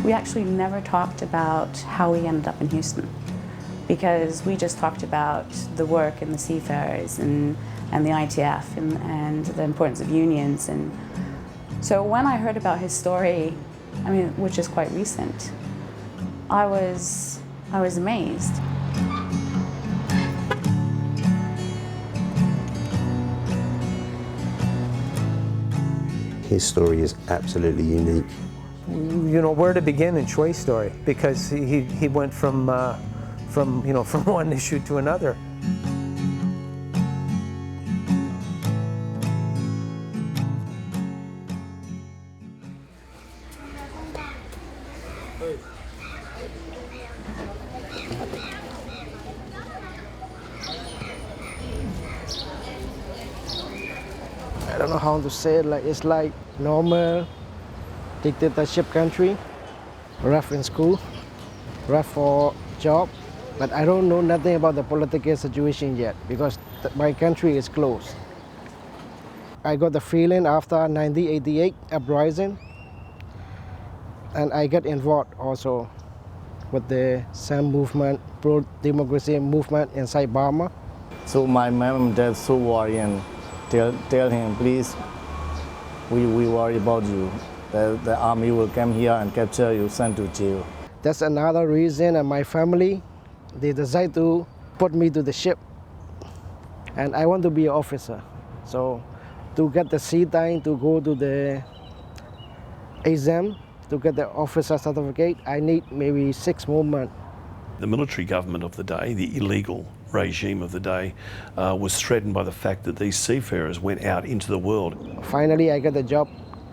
We actually never talked about how we ended up in Houston, because we just talked about the work and the seafarers and the ITF and the importance of unions. And so when I heard about his story, I mean, which is quite recent, I was amazed. His story is absolutely unique. You know, where to begin in Shwe's story, because he went from one issue to another. I don't know how to say it, it's like normal dictatorship country, rough in school, rough for job, but I don't know nothing about the political situation yet because my country is closed. I got the feeling after 1988 uprising, and I get involved also with the same movement, pro-democracy movement inside Burma. So my mom and dad so worried and tell him, please, we worry about you. The army will come here and capture you, send to jail. That's another reason, and my family, they decide to put me to the ship. And I want to be an officer. So to get the sea time, to go to the exam, to get the officer certificate, I need maybe 6 more months. The military government of the day, the illegal regime of the day, was threatened by the fact that these seafarers went out into the world. Finally, I got a job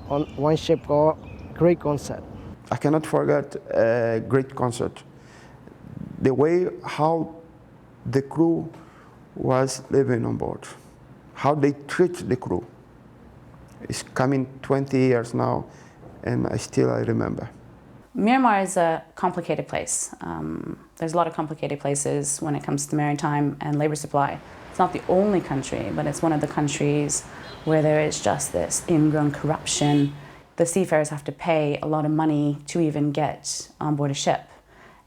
on one ship called Great Concert. I cannot forget a great concert. The way how the crew was living on board, how they treat the crew. It's coming 20 years now, and I remember. Myanmar is a complicated place. There's a lot of complicated places when it comes to maritime and labor supply. It's not the only country, but it's one of the countries where there is just this ingrown corruption. The seafarers have to pay a lot of money to even get on board a ship.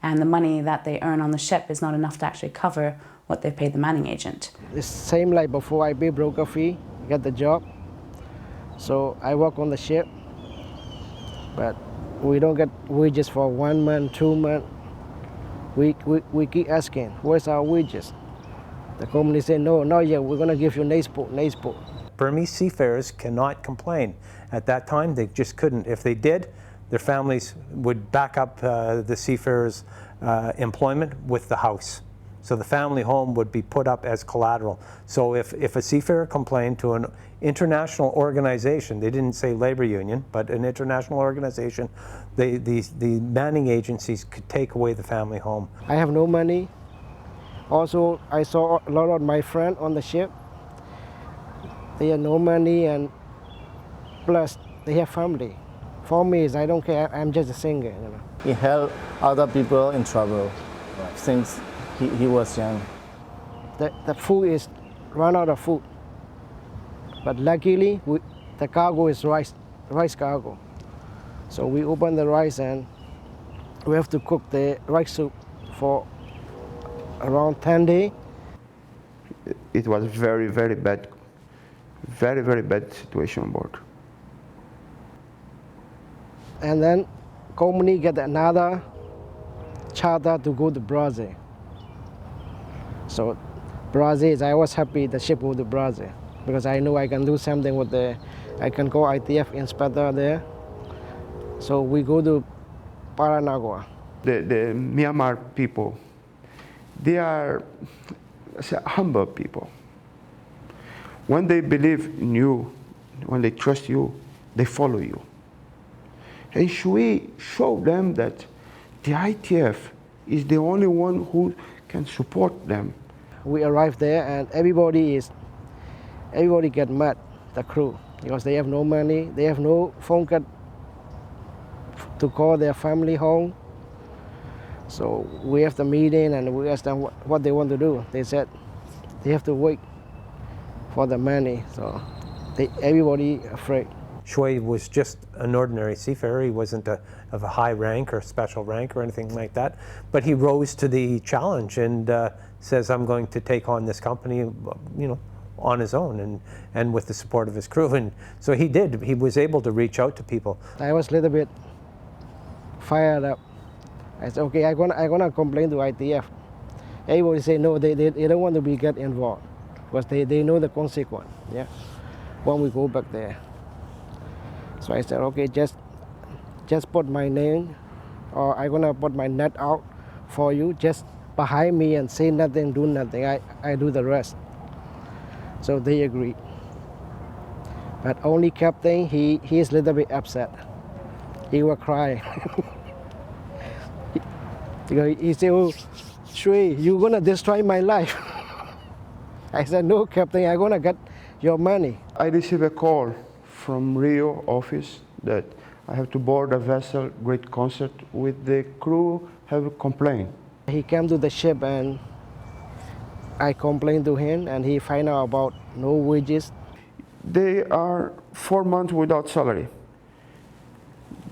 And the money that they earn on the ship is not enough to actually cover what they paid the manning agent. It's same like before I pay broker fee, get the job. So I work on the ship, but we don't get wages for 1 month, 2 months. We keep asking, where's our wages? The company say, no, not yet, we're gonna give you next port. Burmese seafarers cannot complain. At that time, they just couldn't. If they did, their families would back up the seafarers' employment with the house. So the family home would be put up as collateral. So if a seafarer complained to an international organization, they didn't say labor union, but an international organization, the manning agencies could take away the family home. I have no money. Also, I saw a lot of my friends on the ship. They have no money, and plus they have family. For me, I don't care, I'm just a singer. You know. He helped other people in trouble since he was young. The food is run out of food. But luckily, the cargo is rice cargo. So we open the rice and we have to cook the rice soup for around 10 days. It was very, very bad, very bad situation on board. And then company get another charter to go to Brazil. So Brazil, I was happy the ship go to Brazil because I know I can do something with I can go ITF inspector there. So we go to Paranagua. The Myanmar people, they are humble people. When they believe in you, when they trust you, they follow you. And Shwe showed them that the ITF is the only one who can support them. We arrived there and everybody get mad, the crew, because they have no money, they have no phone card to call their family home. So we have the meeting and we asked them what they want to do. They said they have to wait for the money, so everybody afraid. Shwe was just an ordinary seafarer. He wasn't of a high rank or special rank or anything like that. But he rose to the challenge and says, I'm going to take on this company, on his own and with the support of his crew. And so he did. He was able to reach out to people. I was a little bit fired up. I said, okay, I'm gonna complain to ITF. Everybody say no, they don't want to get involved because they know the consequence. Yeah, when we go back there. So I said, okay, just put my name, or I'm gonna put my net out for you. Just behind me and say nothing, do nothing. I do the rest. So they agreed. But only captain, he's a little bit upset. He was crying. He said, oh, Shwe, you're gonna destroy my life. I said, no, captain, I'm gonna get your money. I received a call from Rio office that I have to board a vessel, great concert with the crew, have a complaint. He came to the ship and I complained to him and he find out about no wages. They are 4 months without salary.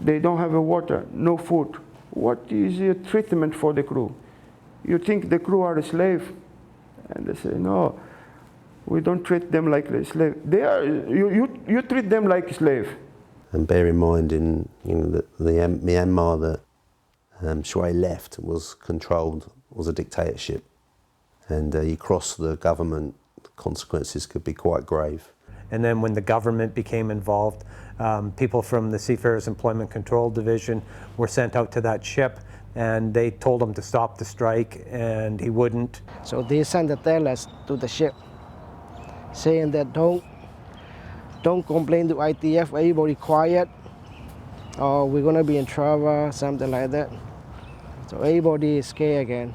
They don't have a water, no food. What is the treatment for the crew? You think the crew are a slave? And they say, no, we don't treat them like a slave. They are, you treat them like a slave. And bear in mind, in the Myanmar that Shwe left was a dictatorship, and you cross the government, the consequences could be quite grave. And then when the government became involved, people from the Seafarers Employment Control Division were sent out to that ship, and they told him to stop the strike, and he wouldn't. So they sent the tellers to the ship, saying that don't complain to ITF, everybody quiet, or we're gonna be in trouble, something like that. So everybody is scared again.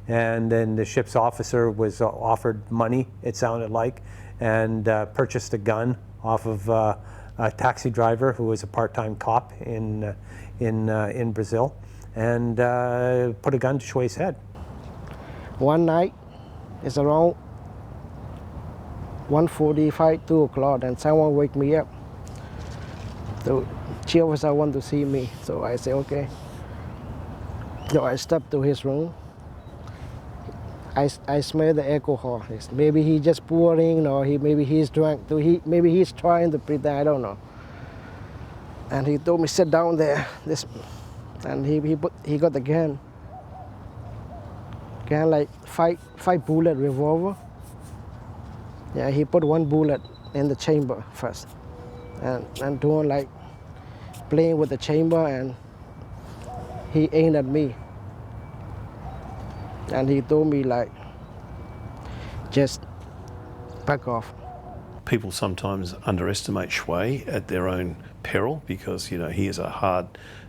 And then the ship's officer was offered money, it sounded like, and purchased a gun off of a taxi driver who was a part-time cop in Brazil, and put a gun to Shwe's head. One night, it's around 1:45, 2 o'clock, and someone wake me up. The chief officer want to see me, so I say okay. So I step to his room. I smell the alcohol. Maybe he just pouring, or maybe he's drunk. Maybe he's trying to pretend. I don't know. And he told me sit down there. And he got the gun. Gun like five bullet revolver. Yeah, he put one bullet in the chamber first, and doing like playing with the chamber, and he aimed at me. And he told me like, just back off. People sometimes underestimate Shwe at their own peril because, he is a hard,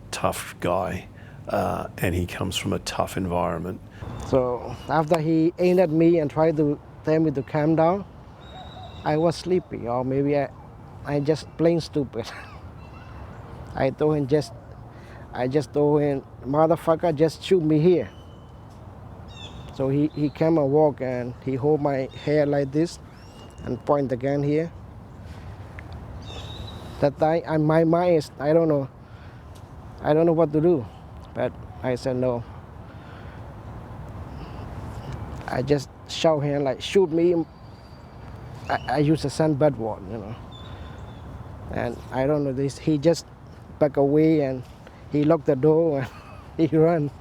tough guy and he comes from a tough environment. So after he aimed at me and tried to tell me to calm down, I was sleepy, or maybe I just plain stupid. I just told him, motherfucker, just shoot me here. So he came and walked and he hold my hair like this and point the gun here. That time, my mind is, I don't know what to do. But I said no. I just shout him like, shoot me. I use a sunbed word, And I don't know this. He just back away and he locked the door and he ran.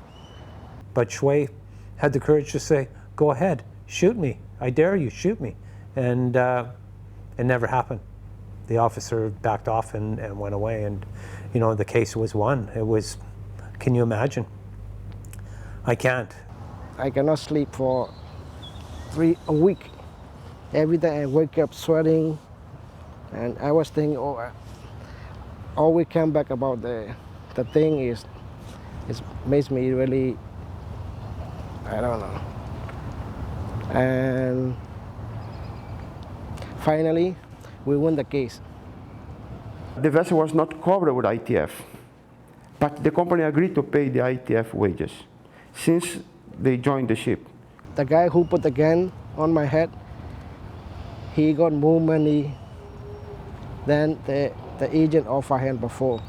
But Shwe had the courage to say, go ahead, shoot me. I dare you, shoot me. And it never happened. The officer backed off and went away, and the case was won. It was, can you imagine? I can't. I cannot sleep for a week. Every day I wake up sweating, and I was thinking, always come back about the thing it makes me really, I don't know. And finally, we won the case. The vessel was not covered with ITF, but the company agreed to pay the ITF wages since they joined the ship. The guy who put the gun on my head, he got more money than the the agent offered him before.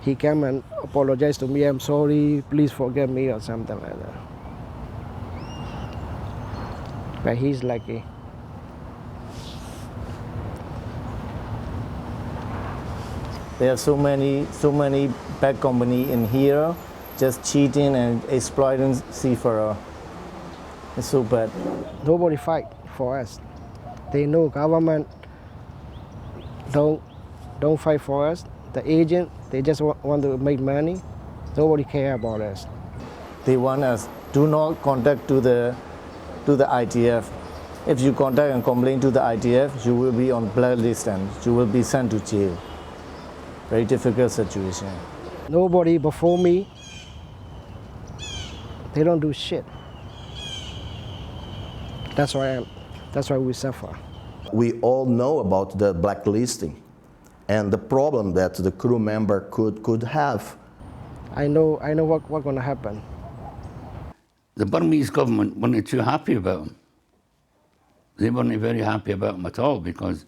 He came and apologized to me. I'm sorry, please forgive me or something like that. But he's lucky. There are so many bad company in here, just cheating and exploiting seafarer. It's so bad. Nobody fight for us. They know government don't fight for us. The agent, they just want to make money. Nobody care about us. They want us do not contact to the ITF. If you contact and complain to the ITF, you will be on blacklist and you will be sent to jail. Very difficult situation. Nobody before me, they don't do shit. That's why we suffer. We all know about the blacklisting and the problem that the crew member could have. I know what's going to happen. The Burmese government weren't too happy about him. They weren't very happy about him at all because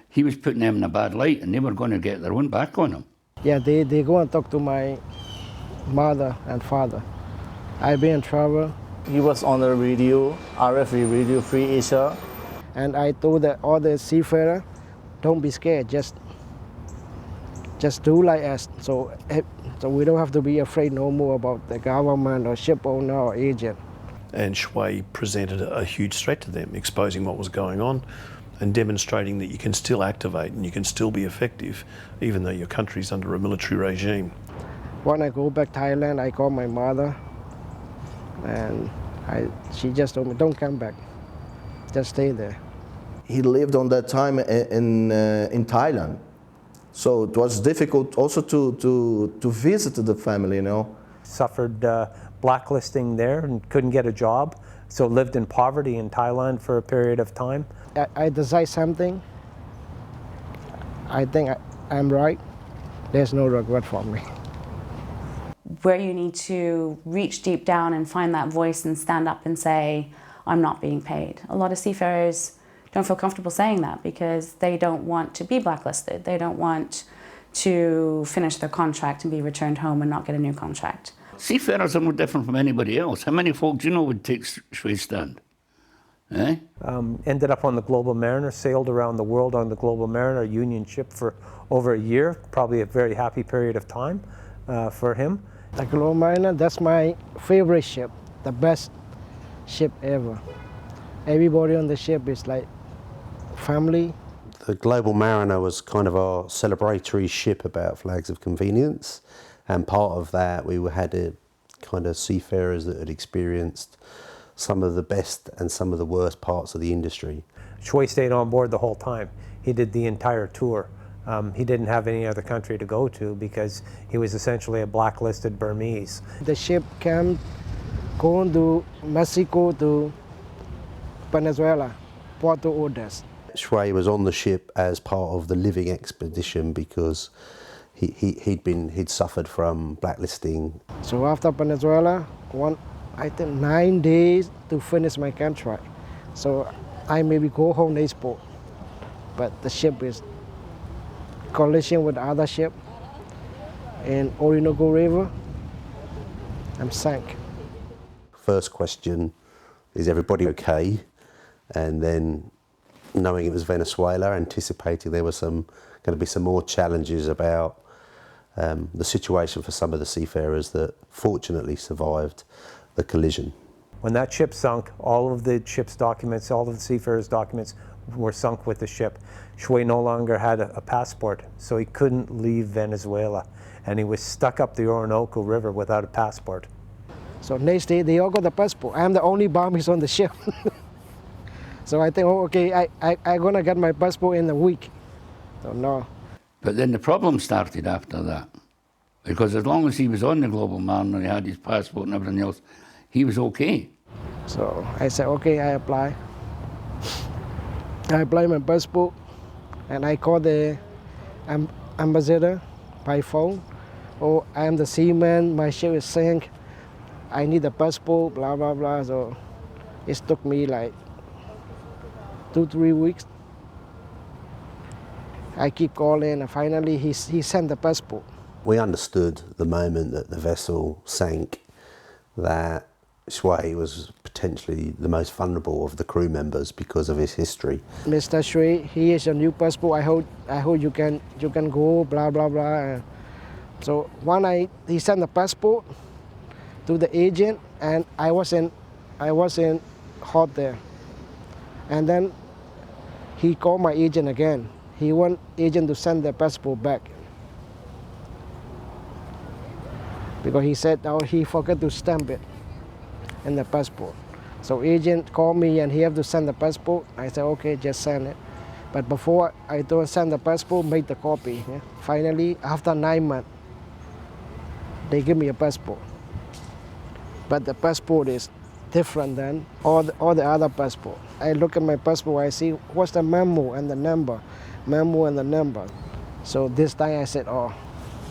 he was putting them in a bad light and they were going to get their own back on him. Yeah, they go and talk to my mother and father. I've been in trouble. He was on the radio, RFA Radio Free Asia. And I told all the seafarers, don't be scared, just do like us. So we don't have to be afraid no more about the government or ship owner or agent. And Shwe presented a huge threat to them, exposing what was going on and demonstrating that you can still activate and you can still be effective even though your country's under a military regime. When I go back to Thailand, I call my mother and she just told me, don't come back, just stay there. He lived on that time in Thailand, so it was difficult also to visit the family, you know. Suffered blacklisting there and couldn't get a job, so lived in poverty in Thailand for a period of time. I decide something, I think I'm right, there's no regret for me. Where you need to reach deep down and find that voice and stand up and say, I'm not being paid. A lot of seafarers don't feel comfortable saying that because they don't want to be blacklisted. They don't want to finish their contract and be returned home and not get a new contract. Seafarers are no different from anybody else. How many folk do you know would take Shwe's stand? Eh? Ended up on the Global Mariner, sailed around the world on the Global Mariner, a Union ship for over a year, probably a very happy period of time for him. The Global Mariner, that's my favorite ship, the best ship ever. Everybody on the ship is like family. The Global Mariner was kind of our celebratory ship about flags of convenience, and part of that we had a kind of seafarers that had experienced some of the best and some of the worst parts of the industry. Shwe stayed on board the whole time. He did the entire tour. He didn't have any other country to go to because he was essentially a blacklisted Burmese. The ship came going to Mexico to Venezuela, Puerto Ordaz. Shwe was on the ship as part of the living expedition because he'd suffered from blacklisting. So after Venezuela, I think 9 days to finish my contract. So I maybe go home next port, but the ship is collision with other ship in Orinoco River. I'm sank. First question, is everybody okay? And then knowing it was Venezuela, anticipating there was going to be some more challenges about the situation for some of the seafarers that fortunately survived the collision. When that ship sunk, all of the ship's documents, all of the seafarers' documents were sunk with the ship. Shwe no longer had a passport, so he couldn't leave Venezuela, and he was stuck up the Orinoco River without a passport. So next day, they all got the passport. I'm the only Burmese on the ship. So I think, oh, okay, I'm gonna get my passport in a week. So no. But then the problem started after that. Because as long as he was on the Global Mariner, he had his passport and everything else, he was okay. So I said, okay, I apply. I apply my passport, and I call the ambassador by phone. Oh, I'm the seaman, my ship is sank. I need a passport, blah, blah, blah. So it took me like 2-3 weeks. I keep calling, and finally he sent the passport. We understood the moment that the vessel sank that Shwe was potentially the most vulnerable of the crew members because of his history. Mr. Shwe, here is your new passport. I hope you can go. Blah blah blah. So he sent the passport to the agent, and I was in hot there. And then he called my agent again. He want agent to send the passport back because he said he forgot to stamp it in the passport. So agent called me and he have to send the passport. I said okay, just send it. But before I don't send the passport, make the copy. Yeah. Finally, after 9 months, they give me a passport. But the passport is different than all the other passport. I look at my passport, I see what's the memo and the number. So this time I said, oh,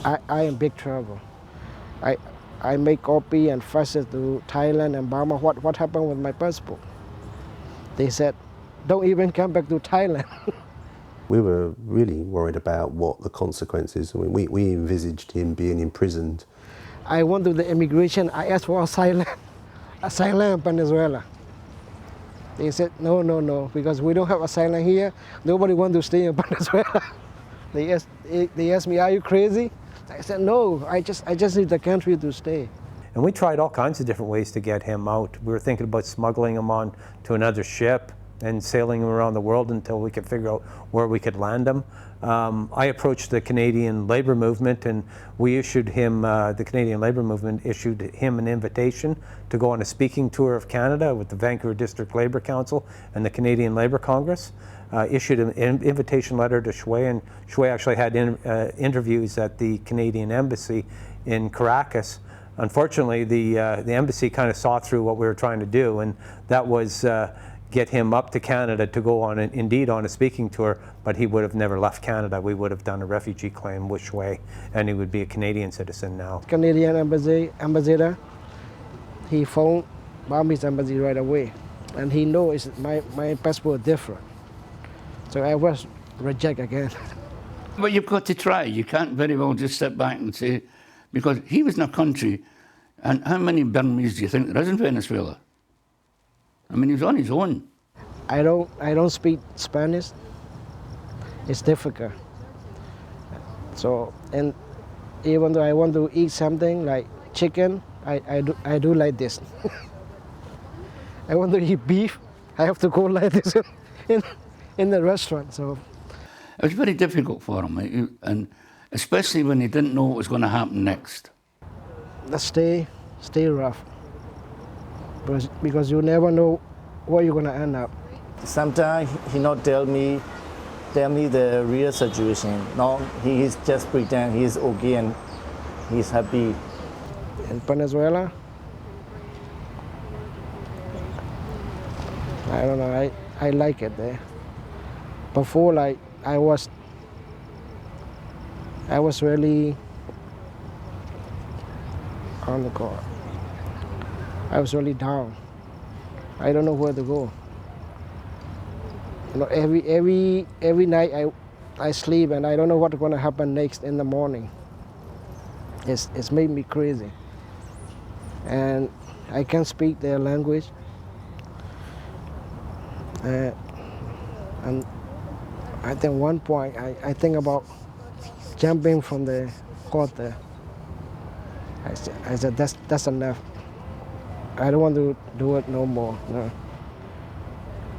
I am big trouble. I make copy and fax it to Thailand and Burma. What happened with my passport? They said, don't even come back to Thailand. We were really worried about what the consequences. I mean, we envisaged him being imprisoned. I went to the immigration, I asked for asylum in Venezuela. They said, no, because we don't have asylum here. Nobody wants to stay in Venezuela. They asked me, are you crazy? I said, no, I just need the country to stay. And we tried all kinds of different ways to get him out. We were thinking about smuggling him on to another ship and sailing him around the world until we could figure out where we could land him. I approached the Canadian Labour Movement, and we issued him, the Canadian Labour Movement issued him an invitation to go on a speaking tour of Canada with the Vancouver District Labour Council and the Canadian Labour Congress. Issued an invitation letter to Shwe, and Shwe actually had interviews at the Canadian Embassy in Caracas. Unfortunately, the embassy kind of saw through what we were trying to do, and that was get him up to Canada to go on on a speaking tour, but he would have never left Canada. We would have done a refugee claim with Shwe, and he would be a Canadian citizen now. Canadian ambassador, he phoned Burmese embassy right away, and he knows my passport different. So I was rejected again. But you've got to try. You can't very well just sit back and say, because he was in a country, and how many Burmese do you think there is in Venezuela? I mean, he was on his own. I don't speak Spanish. It's difficult. So, and even though I want to eat something like chicken, I do like this. I want to eat beef, I have to go like this in the restaurant. So it was very difficult for him, and especially when he didn't know what was going to happen next. Stay rough, because you never know where you're going to end up. Sometimes he not tell me the real situation. No, he is just pretend he is okay and he's happy. In Venezuela, I don't know, I like it there. Before, like, I was really on the call. I was really down. I don't know where to go. You know, every night I sleep and I don't know what's going to happen next in the morning. It's made me crazy. And I can't speak their language. And I think one point I think about jumping from the water. I said that's enough. I don't want to do it no more. No.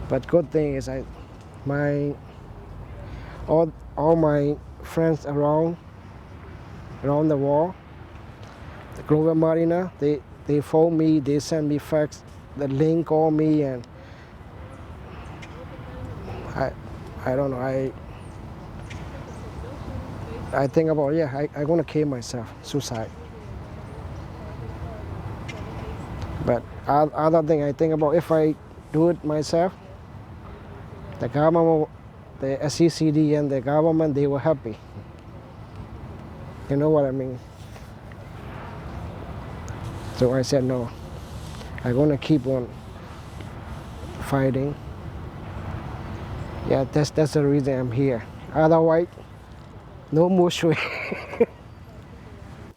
But good thing is all my friends around the world, the Global Marina, they phone me, they send me fax, the link call me, and I don't know, I think about, I'm gonna kill myself, suicide. But other thing I think about, if I do it myself, the government, the SCCD and the government, they were happy. You know what I mean? So I said no. I'm gonna keep on fighting. Yeah, that's the reason I'm here. Otherwise, no more Shwe.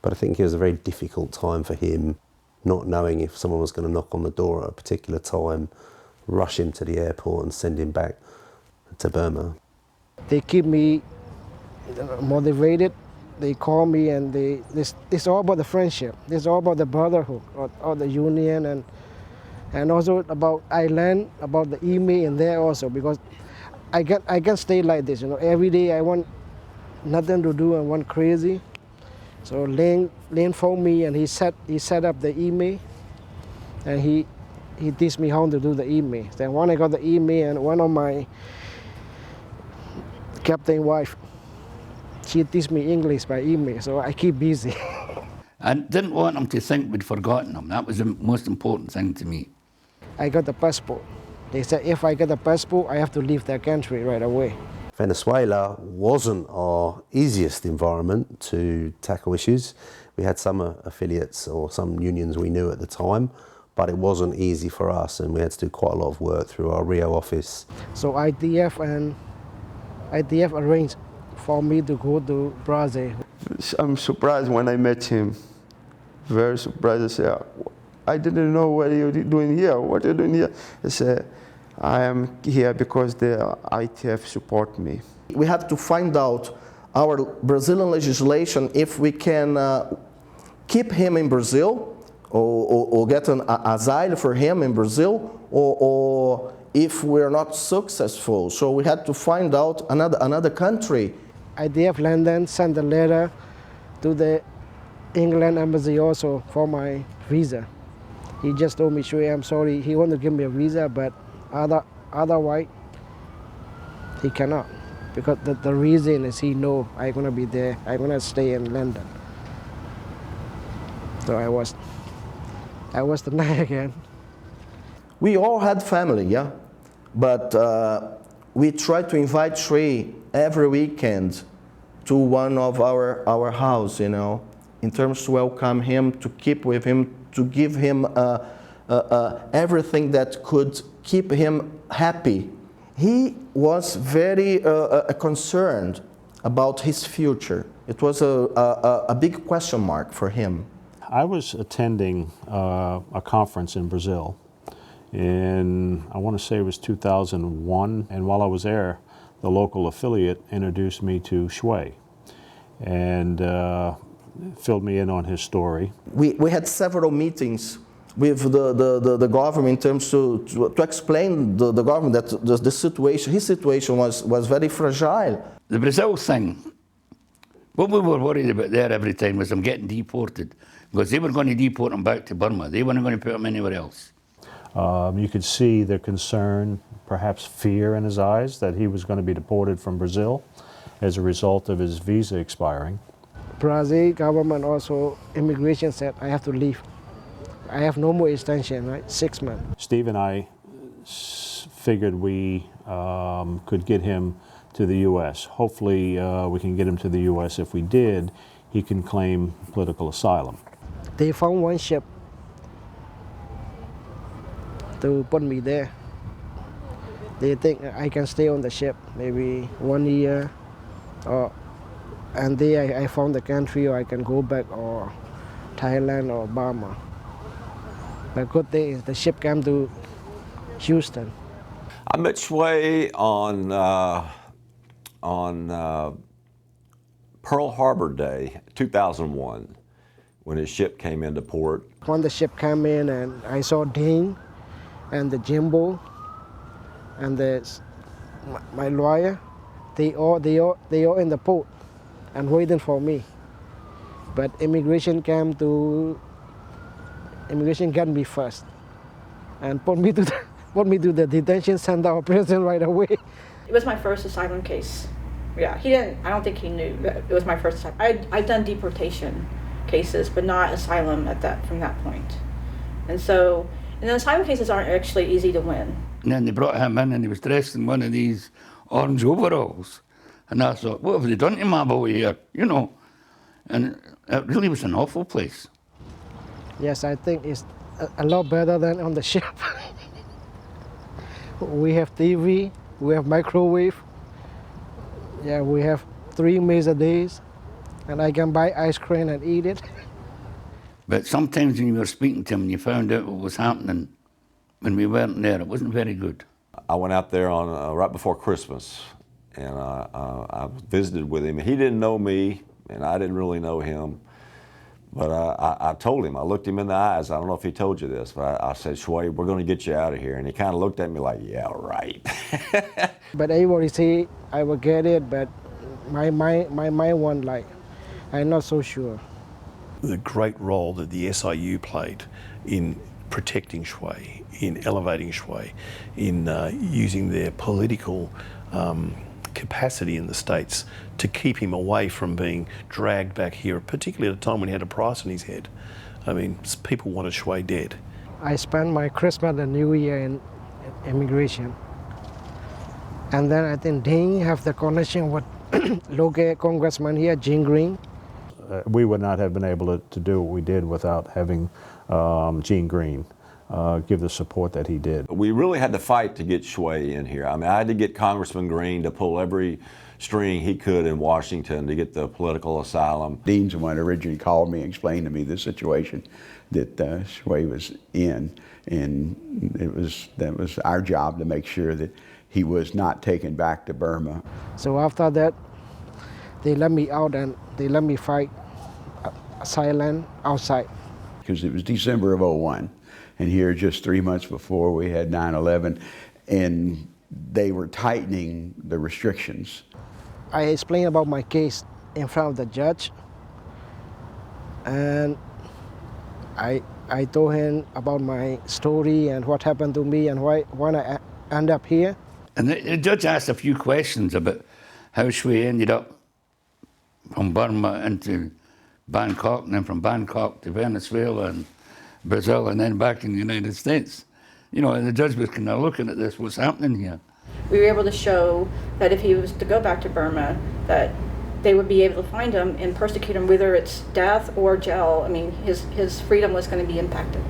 But I think it was a very difficult time for him, not knowing if someone was going to knock on the door at a particular time, rush him to the airport and send him back to Burma. They keep me motivated. They call me, and it's all about the friendship. It's all about the brotherhood, or the union, and also about I learn about the email in there also, because I can stay like this, every day I want nothing to do and want crazy. So Lane phoned me, and he set up the email, and he teach me how to do the email. Then when I got the email, and one of my captain wife, she teach me English by email, so I keep busy. I didn't want him to think we'd forgotten him. That was the most important thing to me. I got the passport. They said if I get the passport, I have to leave their country right away. Venezuela wasn't our easiest environment to tackle issues. We had some affiliates or some unions we knew at the time, but it wasn't easy for us, and we had to do quite a lot of work through our Rio office. So IDF arranged for me to go to Brazil. I'm surprised when I met him. Very surprised. I said, I didn't know what you're doing here. What are you doing here? I said, I am here because the ITF support me. We had to find out our Brazilian legislation if we can keep him in Brazil or get an asylum for him in Brazil, or if we're not successful. So we had to find out another country. IDF London sent a letter to the England embassy also for my visa. He just told me, Shwe, I'm sorry, he wanted to give me a visa, but otherwise he cannot, because the reason is he know I'm gonna be there, I'm gonna stay in London. So I was denied again. We all had family, yeah, but we tried to invite Shwe every weekend to one of our house, in terms to welcome him, to keep with him, to give him everything that could keep him happy. He was very concerned about his future. It was a big question mark for him. I was attending a conference in Brazil, and I want to say it was 2001, and while I was there, the local affiliate introduced me to Shwe and filled me in on his story. We had several meetings with the government in terms to explain the government that the situation, his situation was very fragile. The Brazil thing, what we were worried about there every time was him getting deported, because they were going to deport him back to Burma. They weren't going to put him anywhere else. You could see the concern, perhaps fear in his eyes that he was going to be deported from Brazil as a result of his visa expiring. Brazil government also, immigration said I have to leave. I have no more extension, right? 6 months. Steve and I figured we could get him to the U.S. Hopefully we can get him to the U.S. If we did, he can claim political asylum. They found one ship to put me there. They think I can stay on the ship maybe 1 year, and there I found the country, or I can go back, or Thailand or Burma. But good thing is the ship came to Houston. I met Shwe on Pearl Harbor Day, 2001, when his ship came into port. When the ship came in, and I saw Dane and the Jimbo and my lawyer, they all in the port and waiting for me. But immigration got me first and put me to the detention center or prison right away. It was my first asylum case. Yeah, I don't think he knew that it was my first time. I'd done deportation cases, but not asylum from that point. And the asylum cases aren't actually easy to win. And then they brought him in, and he was dressed in one of these orange overalls. And I thought, what have they done to my boy here? And it really was an awful place. Yes, I think it's a lot better than on the ship. We have TV, we have microwave. Yeah, we have 3 meals a day, and I can buy ice cream and eat it. But sometimes when you were speaking to him and you found out what was happening when we weren't there, it wasn't very good. I went out there on right before Christmas, and I visited with him. He didn't know me, and I didn't really know him. But I told him, I looked him in the eyes. I don't know if he told you this, but I said, Shwe, we're going to get you out of here. And he kind of looked at me like, yeah, right. But everybody say I will get it, but my mind won't like. I'm not so sure. The great role that the SIU played in protecting Shwe, in elevating Shwe, in using their political capacity in the States to keep him away from being dragged back here, particularly at a time when he had a price on his head. I mean, people wanted Shwe dead. I spent my Christmas and New Year in immigration. And then I think Ding have the connection with local congressman here, Jim Green. We would not have been able to do what we did without having Gene Green give the support that he did. We really had to fight to get Shwe in here. I mean, I had to get Congressman Green to pull every string he could in Washington to get the political asylum. Dean's the one who originally called me and explained to me the situation that Shwe was in, and that was our job to make sure that he was not taken back to Burma. So after that, they let me out and they let me fight asylum outside. Because it was December of '01, and here just 3 months before we had 9/11, and they were tightening the restrictions. I explained about my case in front of the judge, and I told him about my story and what happened to me and why I end up here. And the judge asked a few questions about how Shwe ended up from Burma into Bangkok, and then from Bangkok to Venezuela and Brazil, and then back in the United States. You know, and the judge was kind of looking at this, what's happening here. We were able to show that if he was to go back to Burma, that they would be able to find him and persecute him, whether it's death or jail. I mean, his freedom was going to be impacted.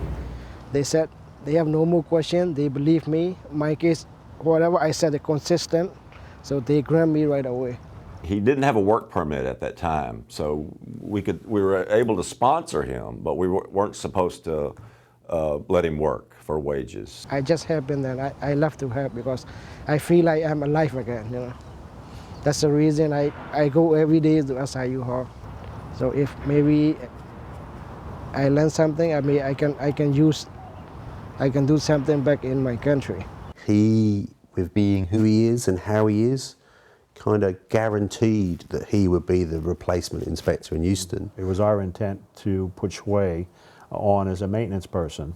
They said they have no more question. They believe me. My case, whatever I said, is consistent. So they grant me right away. He didn't have a work permit at that time, so we were able to sponsor him, but we weren't supposed to let him work for wages. I just happened that I love to help because I feel like I'm alive again, you know. That's the reason I go every day to SIU Hall. So if maybe I learn something, I mean I can do something back in my country. He, with being who he is and how he is, kind of guaranteed that he would be the replacement inspector in Houston. It was our intent to put Shwe on as a maintenance person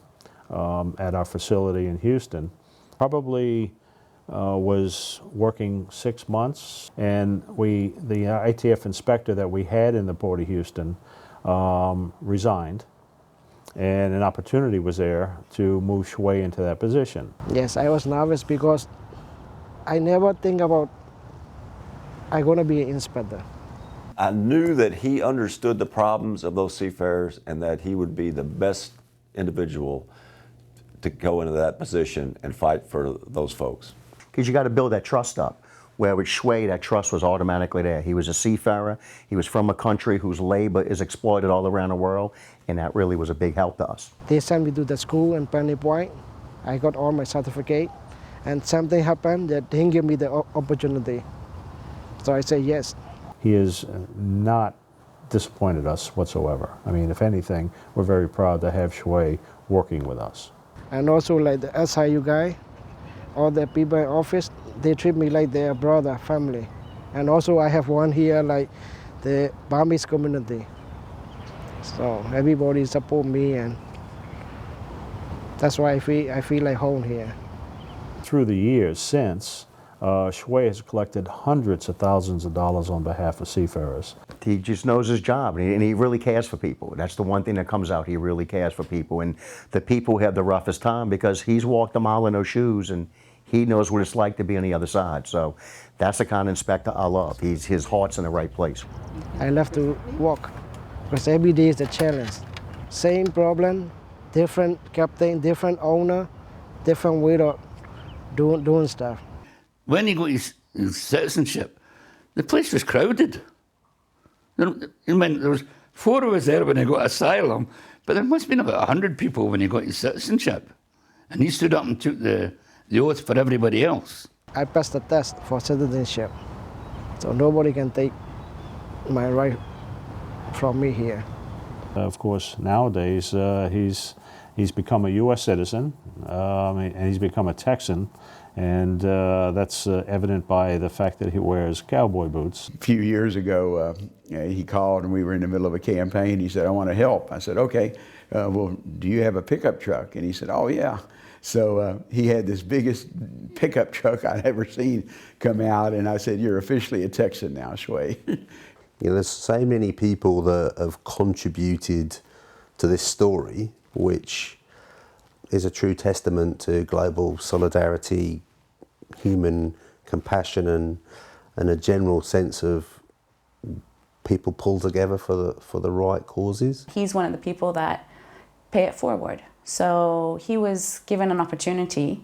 at our facility in Houston. Probably was working 6 months, and the ATF inspector that we had in the Port of Houston resigned, and an opportunity was there to move Shwe into that position. Yes, I was nervous because I never think about I'm going to be an inspector. I knew that he understood the problems of those seafarers and that he would be the best individual to go into that position and fight for those folks. Because you got to build that trust up. Where with Shwe, that trust was automatically there. He was a seafarer. He was from a country whose labor is exploited all around the world, and that really was a big help to us. They sent me to the school in Penny Point. I got all my certificate, and something happened that didn't give me the opportunity. So I say yes. He has not disappointed us whatsoever. I mean, if anything, we're very proud to have Shwe working with us. And also like the SIU guy, all the people in office, they treat me like their brother, family. And also I have one here like the Burmese community. So everybody support me, and that's why I feel like home here. Through the years since, Shwe has collected hundreds of thousands of dollars on behalf of seafarers. He just knows his job, and he really cares for people. That's the one thing that comes out. He really cares for people, and the people have the roughest time because he's walked a mile in those shoes, and he knows what it's like to be on the other side. So that's the kind of inspector I love. His heart's in the right place. I love to walk because every day is a challenge. Same problem, different captain, different owner, different way of doing stuff. When he got his citizenship, The place was crowded. There was 4 of us there when he got asylum, but there must have been about 100 people when he got his citizenship. And he stood up and took the oath for everybody else. I passed the test for citizenship, so nobody can take my right from me here. Of course, nowadays he's become a U.S. citizen, and he's become a Texan, and that's evident by the fact that he wears cowboy boots. A few years ago, he called and we were in the middle of a campaign. He said, "I want to help." I said, "Okay, well, do you have a pickup truck?" And he said, "Oh, yeah." So he had this biggest pickup truck I'd ever seen come out, and I said, "You're officially a Texan now, Shwe." You know, there's so many people that have contributed to this story, which is a true testament to global solidarity, human compassion, and a general sense of people pull together for the right causes. He's one of the people that pay it forward. So he was given an opportunity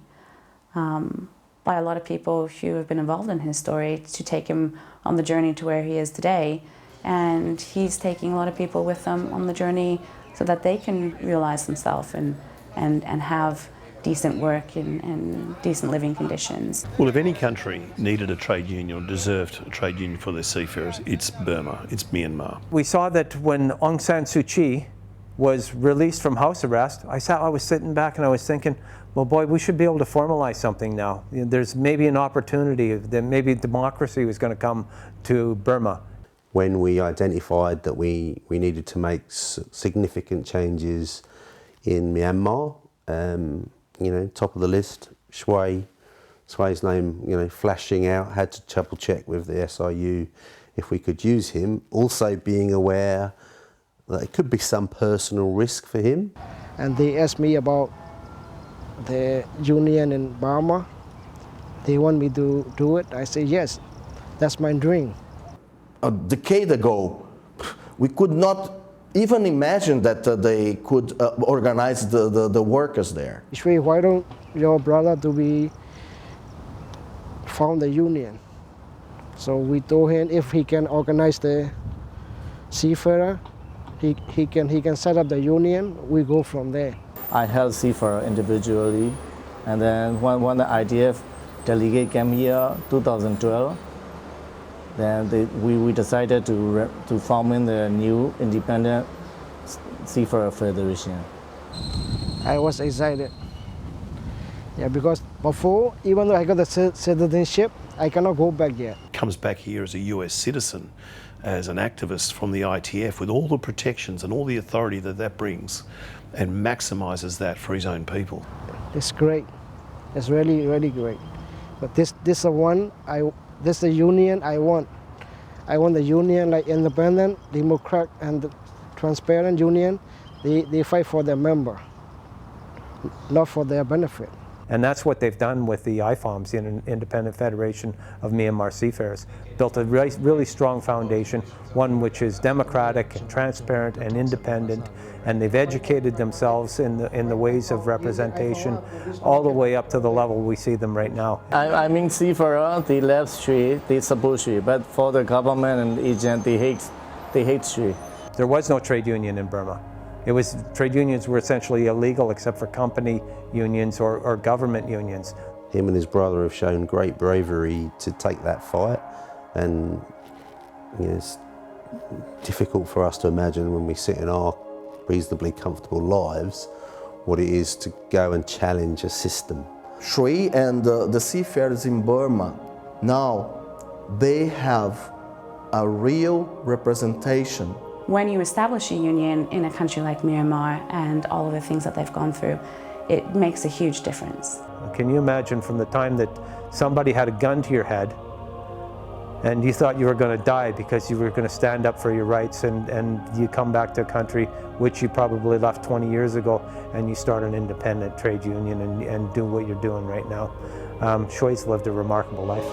by a lot of people who have been involved in his story to take him on the journey to where he is today. And he's taking a lot of people with him on the journey so that they can realize themselves and have decent work and decent living conditions. Well, if any country needed a trade union or deserved a trade union for their seafarers, it's Burma, it's Myanmar. We saw that when Aung San Suu Kyi was released from house arrest, I was sitting back and I was thinking, well, boy, we should be able to formalize something now. There's maybe an opportunity that maybe democracy was going to come to Burma. When we identified that we needed to make significant changes in Myanmar, you know, top of the list, Shwe's name, you know, flashing out, had to double check with the SIU if we could use him, also being aware that it could be some personal risk for him. And they asked me about the union in Burma. They want me to do it. I say, yes, that's my dream. A decade ago, we could not even imagine that they could organize the workers there. Shwe, why don't your brother to be found a union? So we told him if he can organize the seafarer, he can set up the union. We go from there. I helped seafarer individually, and then when the ITF delegate came here 2012, then we decided to form in the new independent seafarer federation. I was excited. Yeah, because before, even though I got the citizenship, I cannot go back yet. Comes back here as a US citizen, as an activist from the ITF with all the protections and all the authority that brings, and maximises that for his own people. It's great. It's really, really great. But this is the union I want. I want the union like independent, democratic, and transparent union. They fight for their member, not for their benefit. And that's what they've done with the IFOMs, the Independent Federation of Myanmar Seafarers. Built a really strong foundation, one which is democratic and transparent and independent, and they've educated themselves in the ways of representation all the way up to the level we see them right now. I mean, seafarer, they love Shwe, they support Shwe, but for the government and agent, they hate Shwe. There was no trade union in Burma. Trade unions were essentially illegal except for company unions or government unions. Him and his brother have shown great bravery to take that fight, and you know, it's difficult for us to imagine when we sit in our reasonably comfortable lives what it is to go and challenge a system. Shwe and the seafarers in Burma, now they have a real representation. When you establish a union in a country like Myanmar and all of the things that they've gone through, it makes a huge difference. Can you imagine from the time that somebody had a gun to your head and you thought you were going to die because you were going to stand up for your rights, and you come back to a country which you probably left 20 years ago and you start an independent trade union and do what you're doing right now. Shwe's lived a remarkable life.